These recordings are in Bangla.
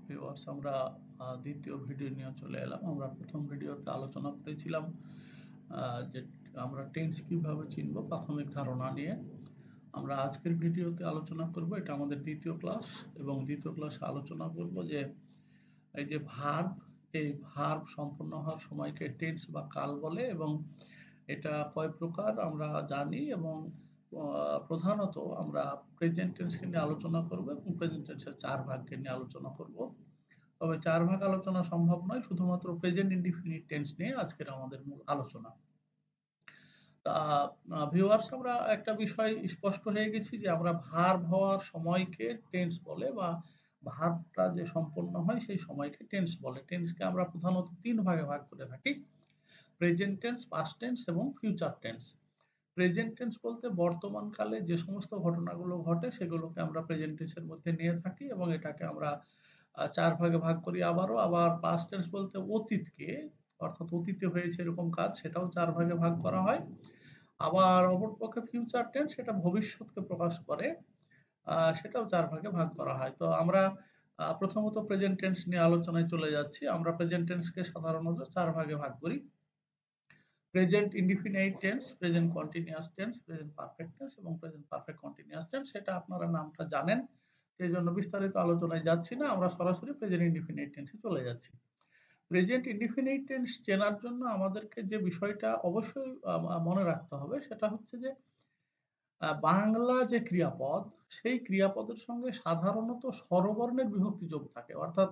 ভিউয়ার্স আমরা দ্বিতীয় ভিডিও নিয়ে চলে এলাম। আমরা প্রথম ভিডিওতে আলোচনা করেছিলাম যে আমরা টেন্স কিভাবে চিনব প্রাথমিক ধারণা নিয়ে। আমরা আজকের ভিডিওতে আলোচনা করব, এটা আমাদের দ্বিতীয় ক্লাস এবং দ্বিতীয় ক্লাসে আলোচনা করব যে এই যে ভার্ব, এই ভার্ব সম্পন্ন হওয়ার সময়কে টেন্স বা কাল বলে এবং এটা কয় প্রকার আমরা জানি এবং প্রধানত আমরা প্রেজেন্ট টেন্সকে নিয়ে আলোচনা করব এবং প্রেজেন্ট টেন্সের ৪ ভাগকে নিয়ে আলোচনা করব। তবে ৪ ভাগ আলোচনা সম্ভব নয়। শুধুমাত্র প্রেজেন্ট ইনডিফিনিট টেন্স নিয়ে আজকের আমাদের মূল আলোচনা। তা ভিউয়ার্স আমরা একটা বিষয় স্পষ্ট হয়ে গেছি যে আমরা ভার্ব হওয়ার সময়কে টেন্স বলে বা ভার্বটা যে সম্পন্ন হয় সেই সময়কে টেন্স বলে। টেন্সকে আমরা প্রধানত ৩ ভাগে ভাগ করে থাকি। প্রেজেন্ট টেন্স, পাস্ট টেন্স এবং ফিউচার টেন্স। প্রেজেন্ট টেন্স বলতে বর্তমান কালে যে সমস্ত ঘটনাগুলো ঘটে সেগুলোকে আমরা প্রেজেন্ট টেন্সের মধ্যে নিয়ে থাকি এবং এটাকে আমরা ৪ ভাগে ভাগ করি আবারও। আবার পাস্ট টেন্স বলতে অতীতকে, অর্থাৎ অতীতে হয়েছে এরকম কাজ, সেটাও ৪ ভাগে ভাগ করা হয়। আবার অপরপক্ষে ফিউচার টেন্স সেটা ভবিষ্যৎকে প্রকাশ করে, সেটাও ৪ ভাগে ভাগ করা হয়। তো আমরা প্রথমত প্রেজেন্ট টেন্স নিয়ে আলোচনায় চলে যাচ্ছি। আমরা প্রেজেন্ট টেন্সকে সাধারণত ৪ ভাগে ভাগ করি। Present indefinite tense, present continuous tense, present perfect tense এবং প্রেজেন্ট পারফেক্ট কন্টিনিউয়াস টেন্স। সেটা আপনারা নামটা জানেন। সেজন্য বিস্তারিত আলোচনায় যাচ্ছি না। আমরা সরাসরি প্রেজেন্ট ইনডিফিনাইট টেন্সে চলে যাচ্ছি। প্রেজেন্ট ইনডিফিনিট টেন্স চেনার জন্য আমাদেরকে যে বিষয়টা অবশ্যই মনে রাখতে হবে সেটা হচ্ছে যে বাংলা যে ক্রিয়াপদ, সেই ক্রিয়াপদের সঙ্গে সাধারণত স্বরবর্ণের বিভক্তি যোগ থাকে। অর্থাৎ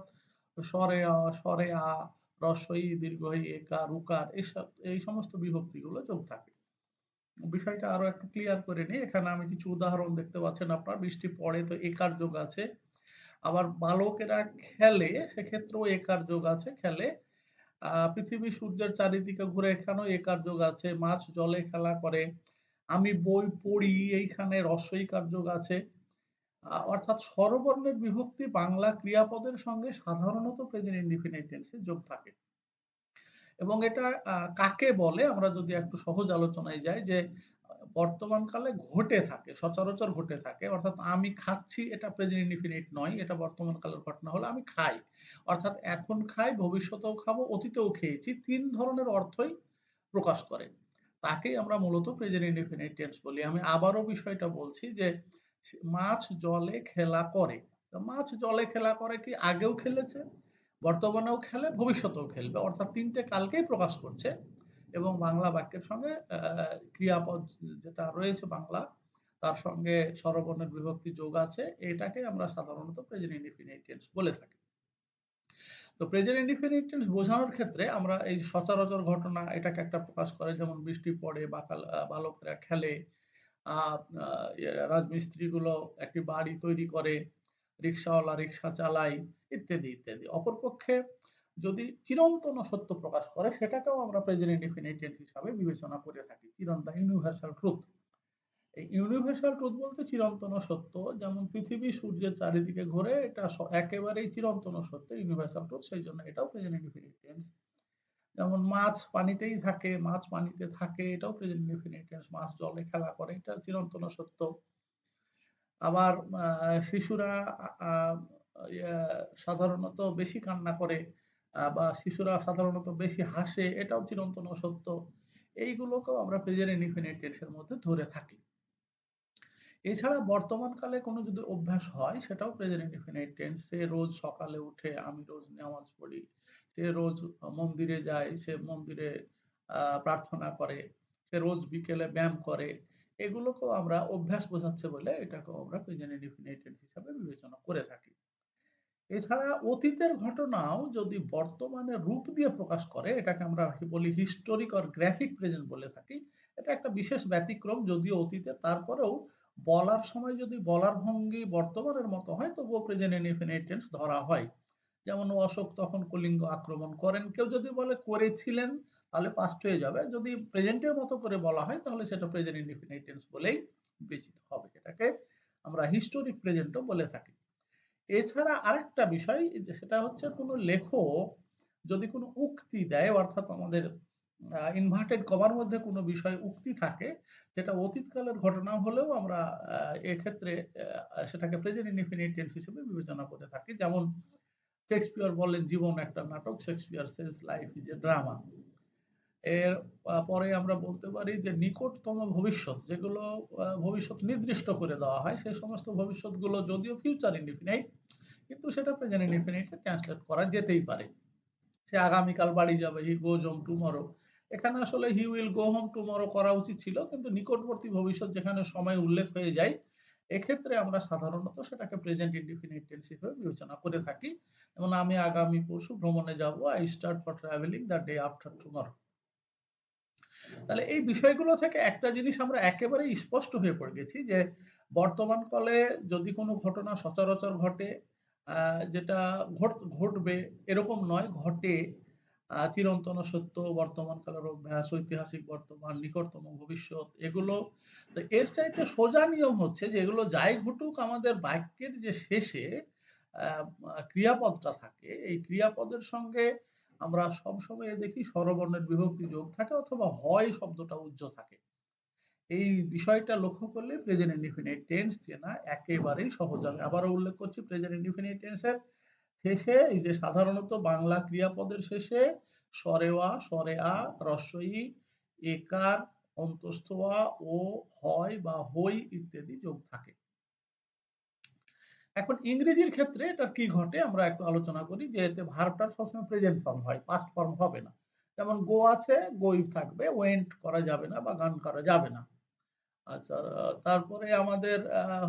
স্বরে অ, স্বরে আ, হ্রস্ব ই, দীর্ঘ ঈ, একার, উকার এই সমস্ত বিভক্তিগুলো যোগ থাকে। বিষয়টা আরো একটু ক্লিয়ার করে নিই। এখানে আমি কিছু উদাহরণ দেখতে পাচ্ছেন আপনারা। বৃষ্টি পড়ে তো একার যোগ আছে। আবার বালকেরা খেলে সেক্ষেত্রেও একার যোগ আছে, খেলে। পৃথিবী সূর্যের চারিদিকে ঘুরে, এখানেও একার যোগ আছে। মাছ জলে খেলা করে। আমি বই পড়ি, এইখানে হ্রস্ব ইকার যোগ আছে। অর্থাৎ স্বরবর্ণের বিভক্তি বাংলা ক্রিয়াপদের সঙ্গে সাধারণত প্রেজেন্ট ইনডিফিনিট টেন্সে যোগ থাকে। এবং এটা কাকে বলে আমরা যদি একটু সহজ আলোচনায় যাই যে বর্তমান কালে ঘটে থাকে, সচরাচর ঘটে থাকে। অর্থাৎ আমি খাচ্ছি, এটা প্রেজেন্ট ইনডিফিনিট নয়, এটা বর্তমান কালের ঘটনা হলো আমি খাই। অর্থাৎ এখন খাই, ভবিষ্যতেও খাবো, অতীতেও খেয়েছি। ৩ ধরনের অর্থই প্রকাশ করে। তাকেই আমরা মূলত প্রেজেন্ট ইনডিফিনিট টেন্স বলি। আমি আবারও বিষয়টা বলছি যে মাছ জলে খেলা করে। তো মাছ জলে খেলা করে কি আগেও খেলেছে, বর্তমানেও খেলে, ভবিষ্যতেও খেলবে। অর্থাৎ ৩ টে কালকেই প্রকাশ করছে এবং বাংলা বাক্যের সঙ্গে ক্রিয়াপদ যেটা রয়েছে বাংলা, তার সঙ্গে স্বরবর্ণের বিভক্তি যোগ আছে। এটাকে আমরা সাধারণত প্রেজেন্ট ইনডিফিনিট টেন্স বলে থাকি। তো প্রেজেন্ট ইনডিফিনিট টেন্স বোঝানোর ক্ষেত্রে আমরা এই সচরাচর ঘটনা এটাকে একটা প্রকাশ করে, যেমন বৃষ্টি পড়ে, বালকরা খেলে, আ আ রাজমিস্ত্রিগুলো একটি বাড়ি তৈরি করে, রিক্শাওয়ালা রিক্সা চালায়, ইত্যাদি, ইত্যাদি। অপরপক্ষে যদি চিরন্তন সত্য প্রকাশ করে সেটাকেও আমরা প্রেজেন্ট ইনডিফিনিট টেন্স হিসাবে বিবেচনা করে থাকি। Universal truth. এই ইউনিভার্সাল ট্রুথ বলতে চিরন্তন সত্য। যেমন পৃথিবী সূর্যের চারিদিকে ঘোরে, এটা একেবারেই চিরন্তন সত্য, ইউনিভার্সাল ট্রুথ। সেইজন্য এটাও প্রেজেন্ট ইনডিফিনিট টেন্স। যেমন মাছ পানিতেই থাকে, মাছ পানিতে থাকে, এটাও প্রেজেন্ট ইনডিফিনিট টেন্স। মাছ জলে খেলা করে, এটা চিরন্তন সত্য। আবার শিশুরা আ আ ইয়া সাধারণত বেশি কান্না করে, বা শিশুরা সাধারণত বেশি হাসে, এটাও চিরন্তন সত্য। এইগুলোকেও আমরা প্রেজেন্ট ইনডিফিনিট টেন্স এর মধ্যে ধরে থাকি। এছাড়া বর্তমানকালে কোনো যদি অভ্যাস হয় সেটাও প্রেজেন্ট ইনডিফিনিট টেন্স। সে রোজ সকালে উঠে, আমি রোজ নামাজ পড়ি। সে রোজ মন্দিরে যায়, সে মন্দিরে প্রার্থনা করে। সে রোজ বিকেলে ব্যায়াম করে। এগুলোকেও আমরা অভ্যাস বোঝাচ্ছে বলে এটাকেও আমরা প্রেজেন্ট ইনডিফিনিট টেন্স হিসাবে বিবেচনা করে থাকি। এছাড়া অতীতের ঘটনাও যদি বর্তমানে রূপ দিয়ে প্রকাশ করে, এটাকে আমরা বলি হিস্টোরিক অর গ্রাফিক প্রেজেন্ট বলে থাকি। এটা একটা বিশেষ ব্যতিক্রম, যদিও অতীতে, তারপরেও বলার সময় যদি বলার ভঙ্গি বর্তমানের মতো হয় তবুও প্রেজেন্ট ইনডিফিনিট টেন্স ধরা হয়। যেমন অশোক তখন কলিঙ্গ আক্রমণ করেন। কেউ যদি বলে করেছিলেন তাহলে পাস্ট হয়ে যাবে। যদি প্রেজেন্টের মতো করে বলা হয় তাহলে সেটা প্রেজেন্ট ইনডিফিনিট টেন্স বলেই বিবেচিত হবে। এটাকে আমরা হিস্টোরিক প্রেজেন্টও বলে থাকি। এছাড়া আরেকটা বিষয় যে সেটা হচ্ছে কোন লেখক যদি কোন উক্তি দেয়, অর্থাৎ আমাদের ইনভার্টেড কমার মধ্যে কোন বিষয় উক্তি থাকে, সেটা অতীতকালের ঘটনা হলেও আমরা এক্ষেত্রে সেটাকে প্রেজেন্ট ইনডিফিনিট টেন্স হিসেবে বিবেচনা করে থাকি। যেমন শেক্সপিয়ার বলেন জীবন একটা নাটক, Shakespeare Sage life is a drama. এর পরে আমরা বলতে পারি যে নিকটতম ভবিষ্যৎ যেগুলো ভবিষ্যৎ নির্দিষ্ট করে দেওয়া হয়, সেই সমস্ত ভবিষ্যৎগুলো যদিও ফিউচার ইনডিফিনাইট, কিন্তু সেটা প্রেজেন্ট ইনডিফিনাইটে ট্রান্সলেট করা যেতেই পারে। সে আগামীকাল বাড়ি যাবে, হি গোজ হোম টুমরো। এখানে আসলে he will go home tomorrow করা উচিত ছিল, কিন্তু নিকটবর্তী ভবিষ্যৎ যেখানে সময় উল্লেখ হয়ে যায়, এক্ষেত্রে আমরা সাধারণত সেটাকে প্রেজেন্ট ইনডিফিনিট টেন্স হিসেবে বিবেচনা করে থাকি। যেমন আমি আগামী পরশু ভ্রমণে যাব, I start for travelling the day after tomorrow. তাহলে এই বিষয়গুলো থেকে একটা জিনিস আমরা একেবারেই স্পষ্ট হয়ে পড়ে গেছি যে বর্তমান কালে যদি কোনো ঘটনা সচরাচর ঘটে, যেটা ঘটবে এরকম নয়, ঘটে, চিরন্তন সত্য, বর্তমান কালের অভ্যাস, ঐতিহাসিক বর্তমান, নিকটতম ভবিষ্যৎ, এগুলো তো এর চাইতে সোজা নিয়ম হচ্ছে যে এগুলো যাই ঘটুক আমাদের বাক্যের যে শেষে ক্রিয়াপদটা থাকে, এই ক্রিয়াপদের সঙ্গে আমরা সবসময় দেখি স্বরবর্ণের বিভক্তি যোগ থাকে অথবা হয় শব্দটা উজ্জ থাকে। এই বিষয়টা লক্ষ্য করলে প্রেজেন্ট ইনডিফিনিট টেন্স চেনা একেবারেই সহজ হবে। আবারও উল্লেখ করছি, প্রেজেন্ট ইনডিফিনিট টেন্সের শেষে এই যে সাধারণত বাংলা ক্রিয়াপদের শেষে স্বরে অ, স্বরে আ, হ্রস্ব ই, একার, অন্তস্থ আ ও হয় বা হই ইত্যাদি যোগ থাকে। এখন ইংরেজির ক্ষেত্রে এটার কি ঘটে আমরা একটু আলোচনা করি, যে এতে ভার্বটার সবসময় প্রেজেন্ট ফর্ম হয়, পাস্ট ফর্ম হবে না। যেমন গো আছে, গোইভ থাকবে, ওয়েন্ট করা যাবে না বা গান করা যাবে না। আচ্ছা, তারপরে আমাদের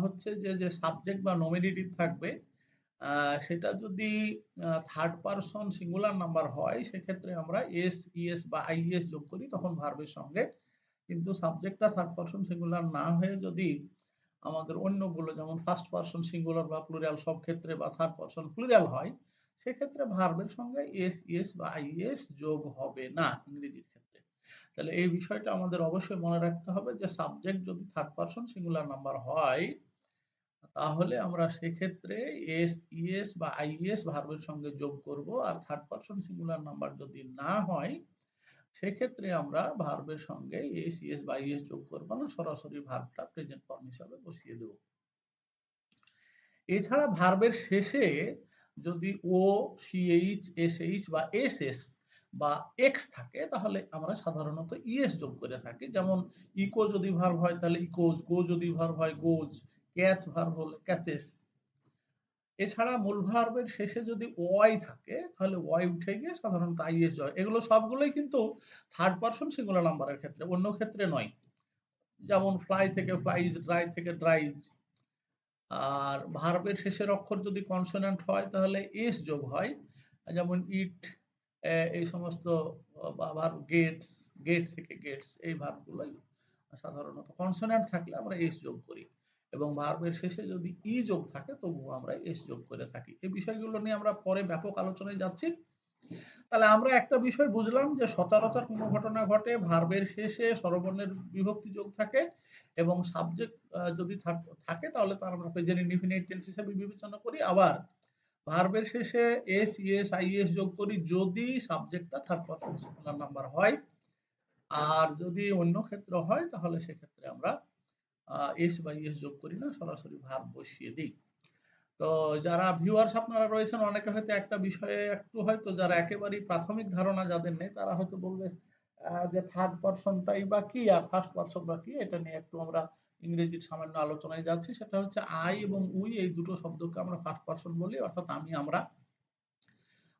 হচ্ছে যে সাবজেক্ট বা নমিনেটিভ থাকবে, সেটা যদি থার্ড পারসন সিঙ্গুলার নাম্বার হয় সেক্ষেত্রে আমরা এস, ইএস বা আইএস যোগ করি তখন ভার্বের সঙ্গে। কিন্তু সাবজেক্টটা থার্ড পারসন সিঙ্গুলার না হয়ে যদি আমাদের অন্যগুলো যেমন ফার্স্ট পারসন সিঙ্গুলার বা প্লুরাল সব ক্ষেত্রে বা থার্ড পারসন প্লুরাল হয়, সেক্ষেত্রে ভার্বের সঙ্গে এস, ইএস বা আইএস যোগ হবে না ইংরেজির ক্ষেত্রে। তাহলে এই বিষয়টা আমাদের অবশ্যই মনে রাখতে হবে যে সাবজেক্ট যদি থার্ড পারসন সিঙ্গুলার নাম্বার হয় তাহলে আমরা সেক্ষেত্রে এস, ইএস বা আইএস ভার্বের সঙ্গে যোগ করব, আর থার্ড পারসন সিঙ্গুলার নাম্বার যদি না হয় সেক্ষেত্রে আমরা ভার্বের সঙ্গে এস, ইএস বা আইএস যোগ করব না, সরাসরি ভার্বটা প্রেজেন্ট ফর্ম হিসাবে বসিয়ে দেব। এছাড়া ভার্বের শেষে যদি ও, সিএইচ, এসএইচ বা এসএস বা এক্স থাকে তাহলে আমরা সাধারণত ইএস যোগ করে থাকি। যেমন ইকো যদি ভার্ব হয় তাহলে ইকোজ, গো যদি ভার্ব হয় গোজ, ক্যাচ ভার্ব হলে ক্যাচেস। এছাড়া মূল ভার্বের শেষে যদি ওয়াই থাকে তাহলে ওয়াই উঠে গিয়ে সাধারণত আইএস হয়। এগুলো সবগুলোই কিন্তু থার্ড পারসন সিঙ্গুলার নাম্বারের ক্ষেত্রে, অন্য ক্ষেত্রে নয়। যেমন ফ্লাই থেকে ফ্লাইজ, ড্রাই থেকে ড্রাইজ। আর ভার্বের শেষের অক্ষর যদি কনসোনেন্ট হয় তাহলে এস যোগ হয়, যেমন ইট, এই সমস্ত ভার্ব, গেটস, গেট থেকে গেটস, এই ভার্বগুলোই সাধারণত কনসোনেন্ট থাকলে আমরা এস যোগ করি, এবং ভার্বের শেষে যদি ই যোগ থাকে তবুও আমরা এস যোগ করে থাকি। এই বিষয়গুলো নিয়ে আমরা পরে ব্যাপক আলোচনায় যাচ্ছি। তাহলে আমরা একটা বিষয় বুঝলাম যে সচরাচর কোনো ঘটনা ঘটে, ভার্বের শেষে স্বরবর্ণের বিভক্তি যোগ থাকে এবং সাবজেক্ট যদি থাকে তাহলে তার আমরা প্রেজেন্ট ইনডিফিনিট টেন্স হিসেবে বিবেচনা করি। আবার ভার্বের শেষে এস, ইএস, আইএস যোগ করি যদি সাবজেক্টটা থার্ড পারসন সিঙ্গুলার নাম্বার হয়, আর যদি অন্য ক্ষেত্রে হয় তাহলে সেক্ষেত্রে আমরা এস বা ইএস যোগ করি না, সরাসরি ভার্ব বসিয়ে দিই। তো যারা ভিউয়ার্স আপনারা রয়েছেন অনেকে হয়তো একটা বিষয়ে একটু হয়তো যারা একেবারেই প্রাথমিক ধারণা যাদের নেই তারা হয়তো বলবে যে থার্ড পারসনটাই বা কি আর ফার্স্ট পারসন বা কি, এটা নিয়ে একটু আমরা ইংরেজির সামান্য আলোচনায় যাচ্ছি। সেটা হচ্ছে আই এবং উই, এই দুটো শব্দকে আমরা ফার্স্ট পারসন বলি, অর্থাৎ আমি, আমরা।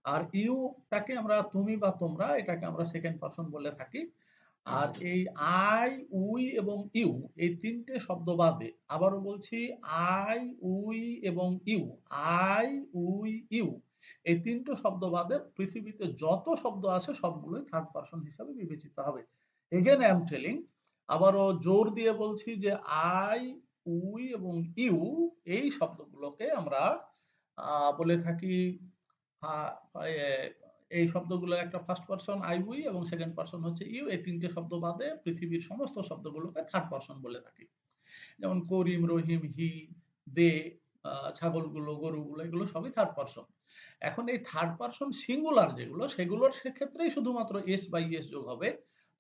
আর ইউটাকে আমরা তুমি বা তোমরা, এটাকে আমরা সেকেন্ড পারসন বলে থাকি। আর এই আই, উই এবং ইউ, এই তিনটে শব্দ বাদে, আবারও বলছি, আই, উই এবং ইউ, আই, উই, ইউ, এই তিনটে শব্দ বাদে পৃথিবীতে যত শব্দ আছে সবগুলোই থার্ড পারসন হিসাবে বিবেচিত হবে। এগেন আই এম টেলিং, আবারও জোর দিয়ে বলছি যে আই, উই এবং ইউ, এই শব্দগুলোকে আমরা বলে থাকি, এই শব্দগুলো একটা ফার্স্ট পারসন আই, উই এবং সেকেন্ড পারসন হচ্ছে ইউ, এই তিনটে শব্দ বাদে পৃথিবীর সমস্ত শব্দগুলোকে থার্ড পারসন বলে থাকি। যেমন করিম, রহিম, হি, দে, ছাগলগুলো, গরুগুলো, এগুলো সবই থার্ড পারসন। এখন এই থার্ড পারসন সিঙ্গুলার যেগুলো সেগুলোর সেক্ষেত্রেই শুধুমাত্র এস বাই এস যোগ হবে,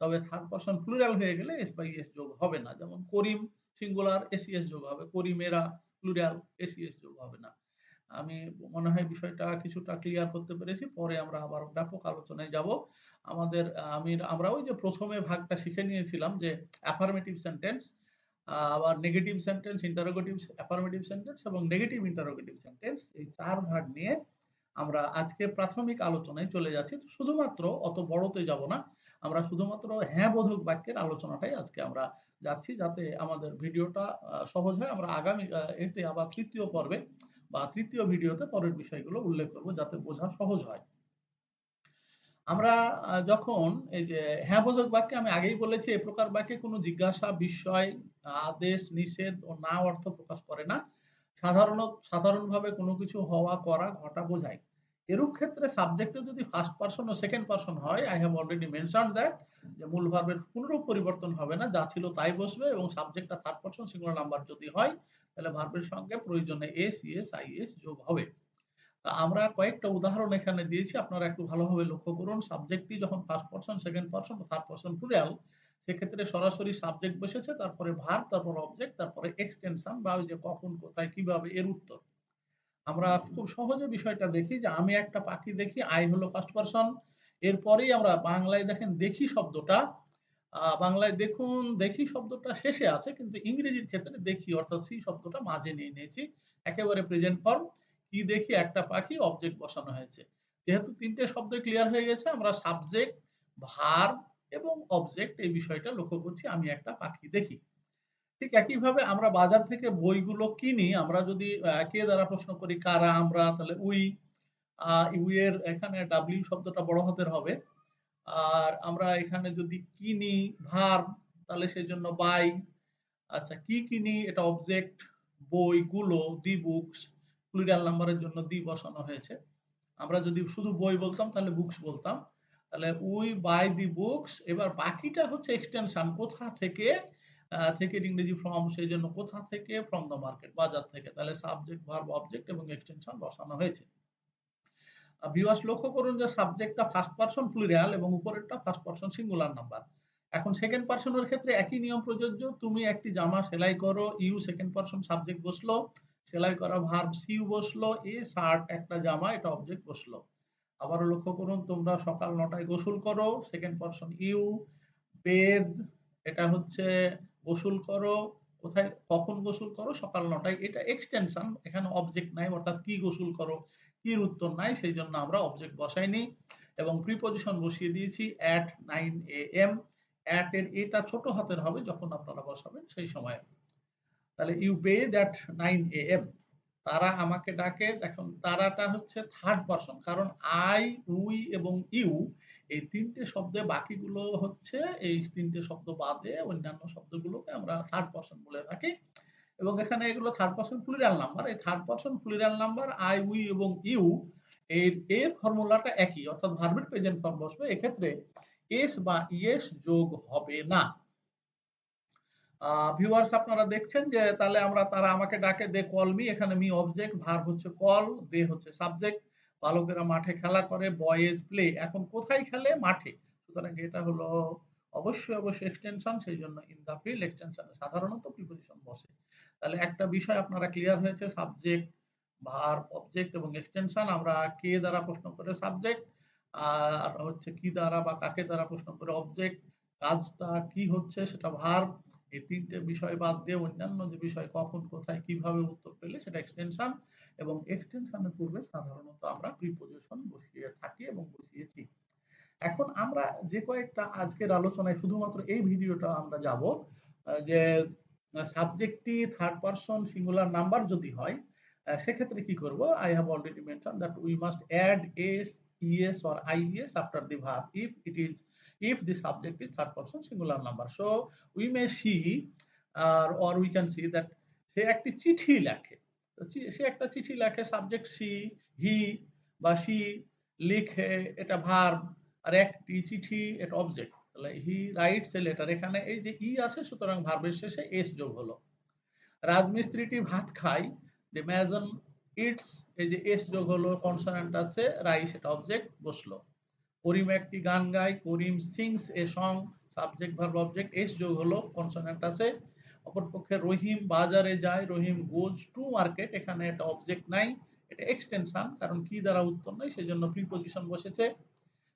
তবে থার্ড পারসন প্লুরাল হয়ে গেলে এস বাই এস যোগ হবে না। যেমন করিম সিঙ্গুলার, এসিএস যোগ হবে, করিমেরা প্লুরাল, এসিএস যোগ হবে না। আমি মনে হয় বিষয়টা কিছুটা ক্লিয়ার করতে পেরেছি। পরে আমরা আবার ব্যাপক আলোচনায় যাব। আমাদের আমরা ওই যে ১ম এ ভাগটা শিখে নিয়েছিলাম যে অ্যাফার্মেটিভ সেন্টেন্স, আবার negative sentence, interrogative affirmative sentence এবং নেগেটিভ ইন্টারোগেটিভ সেন্টেন্স, এই ৪ ভাগ নিয়ে আমরা আজকে প্রাথমিক আলোচনায় চলে যাচ্ছি। তো শুধুমাত্র অত বড়তে যাব না। আমরা শুধুমাত্র হ্যাঁ বোধক বাক্যের আলোচনাটাই আজকে আমরা যাচ্ছি, যাতে আমাদের ভিডিওটা সহজ হয়। আমরা আগামী এতে আবার ৩য় পর্বে বা ৩য় ভিডিওতে পরের বিষয়গুলো উল্লেখ করব, যাতে বোঝা সহজ হয়। আমরা যখন এই যে হ্যাঁ বোধক বাক্যে আমি আগেই বলেছি, এ প্রকার বাক্যে কোনো জিজ্ঞাসা, বিস্ময়, আদেশ, নিষেধ ও না অর্থ প্রকাশ করে না। সাধারণভাবে কোনো কিছু হওয়া, করা, ঘটা বোঝায়। এরূপ ক্ষেত্রে সাবজেক্টে যদি ফার্স্ট পারসন ও সেকেন্ড পারসন হয়, I have already mentioned that, যে মূল ভার্বের কোনরূপ পরিবর্তন হবে না, যা ছিল তাই বসবে, এবং সাবজেক্টটা থার্ড পারসন সিঙ্গুলার নাম্বার যদি হয়, তাহলে ভার্বের সঙ্গে প্রয়োজনে এস, ইএস, আইএস যোগ হবে। আমরা কয়েকটা উদাহরণ এখানে দিয়েছি, আপনারা একটু ভালোভাবে লক্ষ্য করুন। সাবজেক্টটি যখন ফার্স্ট পারসন, সেকেন্ড পারসন ও থার্ড পারসন প্লুরাল, সেক্ষেত্রে সরাসরি সাবজেক্ট বসেছে, তারপরে ভার্ব, তারপর অবজেক্ট, তারপরে এক্সটেনশন বা ওই যে কখন, কোথায়, কিভাবে, এর উত্তর। আমরা খুব সহজে বিষয়টা দেখি যে আমি একটা পাখি দেখি, আই হলো ফার্স্ট পারসন। এরপরেই আমরা বাংলায় দেখেন দেখি শব্দটা, বাংলায় দেখুন, দেখি শব্দটা শেষে আছে, কিন্তু ইংরেজির ক্ষেত্রে দেখি অর্থাৎ সি শব্দটা মাঝে নিয়ে নিয়েছি, একেবারে প্রেজেন্ট ফর্ম। কি দেখি? একটা পাখি, অবজেক্ট বসানো হয়েছে। যেহেতু ৩ টে শব্দই ক্লিয়ার হয়ে গেছে, আমরা সাবজেক্ট, ভার্ব এবং অবজেক্ট এই বিষয়টা লক্ষ্য করছি, আমি একটা পাখি দেখি। ঠিক একইভাবে আমরা বাজার থেকে বইগুলো কিনি, আমরা যদি কে দ্বারা প্রশ্ন করি, কারা? আমরা, তাহলে উই। উই এর এখানে ডাব্লিউ শব্দটা বড় হাতের হবে। আর আমরা এখানে যদি কিনি, ভার্ব, তাহলে সেজন্য বাই। আচ্ছা, কি কিনি? এটা অবজেক্ট। বইগুলো, দি বুকস, প্লুরাল নাম্বারের জন্য দি বসানো হয়েছে। আমরা যদি শুধু বই বলতাম তাহলে বুকস বলতাম। তাহলে উই বাই দি বুকস। এবার বাকিটা হচ্ছে এক্সটেনশন, কোথা থেকে, থেকের ইংরেজি ফ্রম, সেইজন্য কোথা থেকে, ফ্রম দ্য মার্কেট, বাজার থেকে। তাহলে সাবজেক্ট, ভার্ব, অবজেক্ট এবং এক্সটেনশন বসানো হয়েছে। ভিউয়ার্স লক্ষ্য করুন যে সাবজেক্টটা ফার্স্ট পারসন প্লুরাল এবং উপরেরটা ফার্স্ট পারসন সিঙ্গুলার নাম্বার। এখন সেকেন্ড পারসনের ক্ষেত্রে একই নিয়ম প্রযোজ্য। তুমি একটি জামা সেলাই করো, ইউ সেকেন্ড পারসন সাবজেক্ট বসলো, সেলাই করা ভার্ব সিউ বসলো, এ শার্ট একটা জামা, এটা অবজেক্ট বসলো। আবারও লক্ষ্য করুন, তোমরা সকাল ৯টায় গোসল করো, সেকেন্ড পারসন ইউ। বেদ, এটা হচ্ছে গোসল করো, কোথায়, কখন গোসল করো? সকাল ৯টায়, এটা এক্সটেনশন, এখানে অবজেক্ট নাই, অর্থাৎ কি গোসল করো, কির উত্তর নাই, সেই জন্য আমরা অবজেক্ট বসাইনি এবং প্রিপজিশন বসিয়ে দিয়েছি at 9 am। at এর এটা ছোট হাতের হবে যখন আপনারা বসাবেন সেই সময়। তাহলে ইউ বেথ at 9 am। তারা আমাকে ডাকে, দেখুন তারাটা হচ্ছে থার্ড পারসন, কারণ আই, উই এবং ইউ এই ৩ টে শব্দে, বাকিগুলো হচ্ছে এই ৩ টে শব্দ বাদে অন্যান্য শব্দগুলোকে আমরা থার্ড পারসন বলে থাকি, এবং এখানে এগুলো থার্ড পারসন প্লুরাল নাম্বার। এই third person plural number I, we এবং ইউ, এর ফর্মুলাটা একই, অর্থাৎ ভার্বের প্রেজেন্ট ফর্ম বসবে। এক্ষেত্রে এস বা ইএস যোগ হবে না। ভিউয়ার্স আপনারা দেখছেন যে তাহলে আমরা, তারা আমাকে ডাকে, দে কল মি, এখানে মি অবজেক্ট, ভার্ব হচ্ছে কল, দে হচ্ছে সাবজেক্ট। বালকেরা মাঠে খেলা করে, বয়েজ প্লে। এখন কোথায় খেলে? মাঠে। সুতরাং এটা হলো অবশ্যই এক্সটেনশন, সেই জন্য ইন দা ফিল্ড এক্সটেনশনে সাধারণত প্রিপজিশন বসে। তাহলে একটা বিষয় আপনারা ক্লিয়ার হয়েছে, সাবজেক্ট, ভার্ব, অবজেক্ট এবং এক্সটেনশন। আমরা কে দ্বারা প্রশ্ন করে সাবজেক্ট, আর হচ্ছে কি দ্বারা বা কাকে দ্বারা প্রশ্ন করে অবজেক্ট, কাজটা কি হচ্ছে সেটা ভার্ব। এই ৩ টে বিষয় বাদ দিয়ে অন্যান্য যে বিষয় কখন, কোথায়, কিভাবে উত্তর পেলে সেটা এক্সটেনশন, এবং এক্সটেনশনের পূর্বে সাধারণত আমরা প্রিপজিশন বসিয়ে থাকি এবং বসিয়েছি। এখন আমরা যে কয়েকটা আজকের আলোচনায় শুধুমাত্র এই ভিডিওটা আমরা যাব, যে সাবজেক্টটি থার্ড পারসন সিঙ্গুলার নাম্বার যদি হয়, সেক্ষেত্রে কি করব? I have already mention that we must add S, ES or ies after the verb if the subject is third person singular number. So we may see, or we can see that সে একটি চিঠি লেখে। সে একটা চিঠি লেখে, সাবজেক্ট সি, হি বা সি, লিখে এটা ভার্ব, আর একটি চিঠি এটা অবজেক্ট। তাহলে হি রাইটস এ লেটার, এখানে এই যে ই আছে, সুতরাং ভার্বের শেষে এস যোগ হলো। রাজমিস্ত্রিটি ভাত খায়, দ্য ম্যাজন ইটস, এই যে এস যোগ হলো, কনসোনেন্ট আছে, রাইস এটা অবজেক্ট বসলো। করিম একটি গান গায়, Karim sings a song, subject verb object, S যোগ হলো, কনসোনেন্ট আছে। অপরপক্ষে রহিম বাজারে যায়, রহিম গোজ টু মার্কেট, এখানে এটা অবজেক্ট নাই, এটা এক্সটেনশন, কারণ কি দ্বারা উৎপন্ন সেজন্য প্রিপজিশন বসেছে।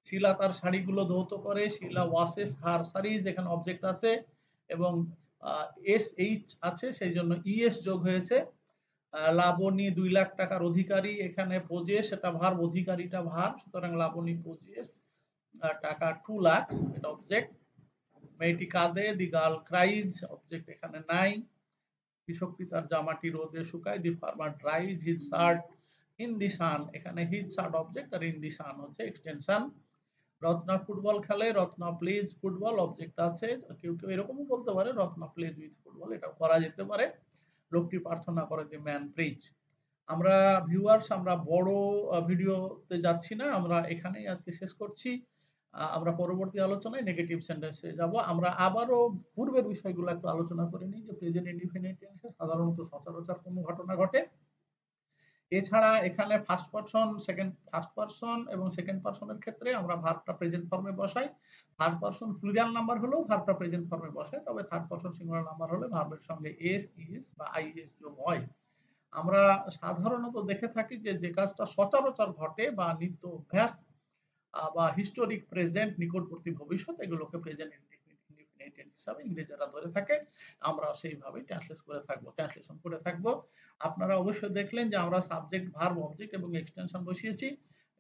শিলা তার শাড়িগুলো ধৌত করে, শিলা ওয়াশেস হার শাড়িজ, এখানে অবজেক্ট আছে এবং এস এইচ আছে, সেই জন্য ইএস যোগ হয়েছে। লাবণী 2 লাখ টাকার অধিকারী, এখানে পোজেস এটা ভার্ব, অধিকারীটা ভার্ব, সুতরাং লাবণী পোজেস টাকা 2 লাখ, এটা অবজেক্ট। মেয়েটি কাঁদে, দি গার্ল ক্রাইজ, অবজেক্ট এখানে নাই। কৃষক তার জামাটি রোদে শুকায়, the farmer dries his shirt in the sun, এখানে হিজ শার্ট অবজেক্ট আর ইন দি সান হচ্ছে এক্সটেনশন। রত্না ফুটবল খেলে, রত্না প্লেজ ফুটবল, অবজেক্ট আছে। কেউ কেউ এরকমও বলতে পারে রত্না প্লেজ উইথ ফুটবল, এটাও করা যেতে পারে। লোকটি প্রার্থনা করে, দি ম্যান প্রিজ। আমরা ভিউয়ার্স, আমরা বড় ভিডিওতে যাচ্ছি না, আমরা এখানেই আজকে শেষ করছি। আমরা পরবর্তী আলোচনায় নেগেটিভ সেন্টেন্সে যাব। আমরা আবারও পূর্বের বিষয়গুলো একটু আলোচনা করে নিই যে প্রেজেন্ট ইনডিফিনিট টেন্সে সাধারণত সচরাচর কোন ঘটনা ঘটে। এছাড়া এখানে ফার্স্ট পারসন এবং সেকেন্ড পারসনের ক্ষেত্রে আমরা ভার্বটা প্রেজেন্ট ফর্মে বসাই। থার্ড পারসন প্লুরাল নাম্বার হলেও ভার্বটা প্রেজেন্ট ফর্মে বসাই, তবে থার্ড পারসন সিঙ্গুলার নাম্বার হলে ভার্বের সঙ্গে এস, ইস বা আইএস যোগ হয়। আমরা সাধারণত দেখে থাকি যে যে কাজটা সচরাচর ঘটে বা নিত্য অভ্যাস বা হিস্টোরিক প্রেজেন্ট, নিকটবর্তী ভবিষ্যৎ, এগুলোকে প্রেজেন্ট ইনডিফিনিট টেন্স হিসাবে ইংরেজরা ধরে থাকে। আমরা সেইভাবে ট্রান্সলেশন করে থাকবো। আপনারা অবশ্যই দেখলেন যে আমরা সাবজেক্ট, ভার্ব, অবজেক্ট এবং এক্সটেনশন বসিয়েছি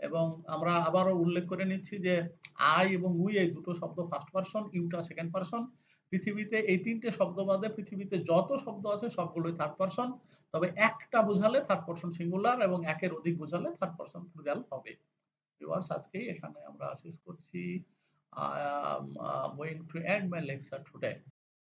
এবং আমরা আবারও উল্লেখ করে নিচ্ছি যে আই এবং উই এই দুটো শব্দ ফার্স্ট পারসন, ইউটা সেকেন্ড পারসন। পৃথিবীতে এই তিনটে শব্দ বাদে পৃথিবীতে যত শব্দ আছে সবগুলোই থার্ড পারসন, তবে একটা বোঝালে থার্ড পারসন সিঙ্গুলার এবং একের অধিক বোঝালে থার্ড পারসন প্লুরাল হবে। ভিউয়ার্স, আজকেই এখানে আমরা শেষ করছি। I am going to end my lecture today.